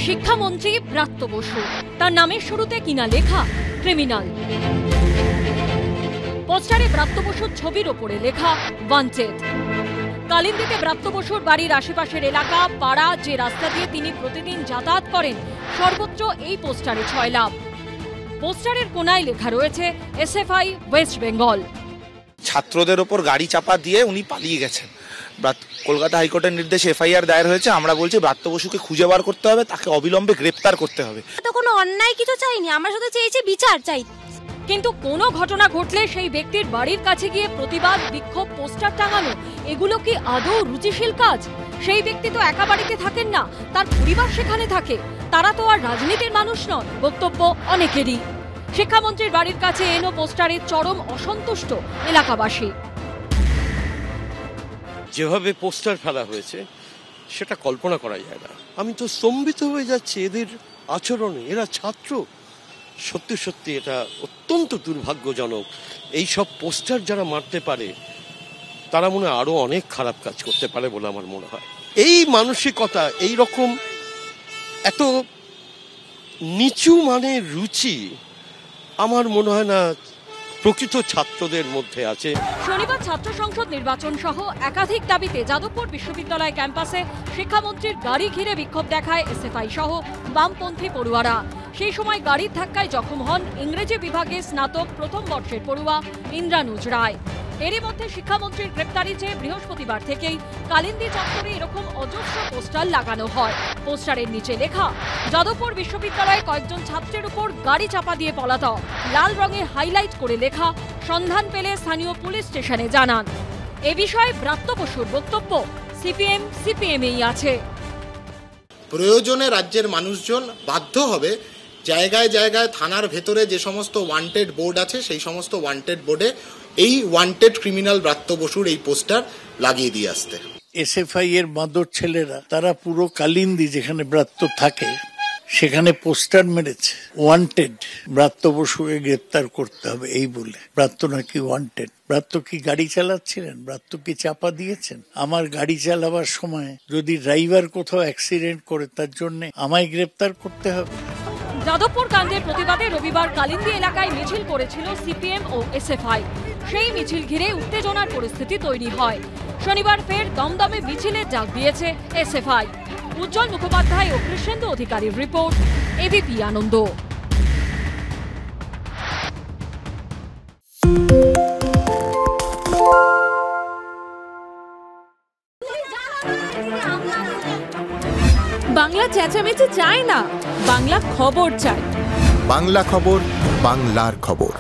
শিক্ষামন্ত্রী ব্রাত্য বসু, তার নামের শুরুতে কিনা লেখা ক্রিমিনাল। পোস্টারে ব্রাত্য বসুর ছবির ওপরে লেখা ওয়ান্টেড। কালিন্দিতে ব্রাত্য বসুর বাড়ির আশেপাশের এলাকা, পাড়া, যে রাস্তা দিয়ে তিনি প্রতিদিন যাতায়াত করেন, সর্বত্র এই পোস্টারে ছয়লাভ। পোস্টারের কোনায় লেখা রয়েছে এসএফআই ওয়েস্ট বেঙ্গল। ছাত্রদের ওপর গাড়ি চাপা দিয়ে উনি পালিয়ে গেছেন। কলকাতা হাইকোর্টের নির্দেশে এফআইআর দায়ের হয়েছে। আমরা বলছি ব্রাত্য বসুকে খুঁজে বার করতে হবে, তাকে অবিলম্বে গ্রেপ্তার করতে হবে। তো কোনো অন্যায় কিছু চাইনি, আমরা শুধু চেয়েছি বিচার চাই। কিন্তু কোনো ঘটনা ঘটলে সেই ব্যক্তির বাড়ির কাছে গিয়ে প্রতিবাদ, বিক্ষোভ, পোস্টার টাঙানো, এগুলো কি আদৌ রুচিশীল কাজ? সেই ব্যক্তি তো একা বাড়িতে থাকেন না, তার পরিবার সেখানে থাকে। তারা তো আর রাজনীতির মানুষ নন, বক্তব্য অনেকেরই। শিক্ষামন্ত্রীর বাড়ির কাছে এনো পোস্টারে চরম অসন্তুষ্ট এলাকাবাসী। যেভাবে পোস্টার ফেলা হয়েছে সেটা কল্পনা করা যায় না। আমি তো স্তম্ভিত হয়ে যাচ্ছি এদের আচরণে। এরা ছাত্র, সত্যি সত্যি এটা অত্যন্ত দুর্ভাগ্যজনক। এই সব পোস্টার যারা মারতে পারে তারা মনে হয় আরো অনেক খারাপ কাজ করতে পারে বলে আমার মনে হয়। এই মানসিকতা, এই রকম এত নিচু মানের রুচি আমার মনে হয় না প্রকৃত ছাত্রদের মধ্যে আছে। শনিবার ছাত্র সংসদ নির্বাচন সহ একাধিক দাবিতে যাদবপুর বিশ্ববিদ্যালয় ক্যাম্পাসে শিক্ষামন্ত্রীর গাড়ি ঘিরে বিক্ষোভ দেখায় এসএফআই সহ বামপন্থী পড়ুয়ারা। সেই সময় গাড়ির ধাক্কায় জখম হন ইংরেজি বিভাগে স্নাতক প্রথম বর্ষের পড়ুয়া ইন্দ্রানুজ রায়। এরই মধ্যে শিক্ষামন্ত্রীর গ্রেপ্তারি চেয়ে বৃহস্পতিবার থেকেই কালিন্দী চত্বরে এরকম অজস্র পোস্টার লাগানো হয়। পোস্টারের নিচে লেখা যাদবপুর বিশ্ববিদ্যালয়ে কয়েকজন ছাত্রের উপর গাড়ি চাপা দিয়ে পলাতক। লাল রঙে হাইলাইট করে লেখা সন্ধান পেলে স্থানীয় পুলিশ স্টেশনে জানান। এ বিষয়ে ব্রাত্য বসুর বক্তব্য, সিপিএমই আছে। প্রয়োজনে রাজ্যের মানুষজন বাধ্য হবে জায়গায় জায়গায় থানার ভেতরে যে সমস্ত ওয়ান্টেড বোর্ড আছে সেই সমস্ত ওয়ান্টেড বোর্ডে এই ওয়ান্টেড ক্রিমিনাল ব্রাত্য বসুর এই পোস্টার লাগিয়ে দিয়ে আসতে। এসএফআই এর মাদর ছেলেরা তারা পুরো কালিন্দী যেখানে ব্রাত্য থাকে সেখানে পোস্টার মেরেছে ওয়ান্টেড, ব্রাত্য বসুকে গ্রেপ্তার করতে হবে এই বলে। ব্রাত্য নাকি ওয়ান্টেড। ব্রাত্য কি গাড়ি চালাচ্ছিলেন? ব্রাত্য কি চাপা দিয়েছেন? আমার গাড়ি চালাবার সময় যদি ড্রাইভার কোথাও অ্যাক্সিডেন্ট করে তার জন্য আমায় গ্রেপ্তার করতে হবে? যাদবপুর কাণ্ডের প্রতিবাদে রবিবার কালিন্দী এলাকায় মিছিল করেছিল সিপিএম ও এসএফআই। সেই মিছিল ঘিরে উত্তেজনার পরিস্থিতি তৈরি হয়। শনিবার ফের দমদমে মিছিলের ডাক দিয়েছে এসএফআই। উজ্জ্বল মুখোপাধ্যায় ও কৃষ্ণেন্দু অধিকারীর রিপোর্ট, এবিপি আনন্দ। বাংলা চেঁচামেচি চায় না, বাংলা খবর চায়। বাংলা খবর, বাংলার খবর।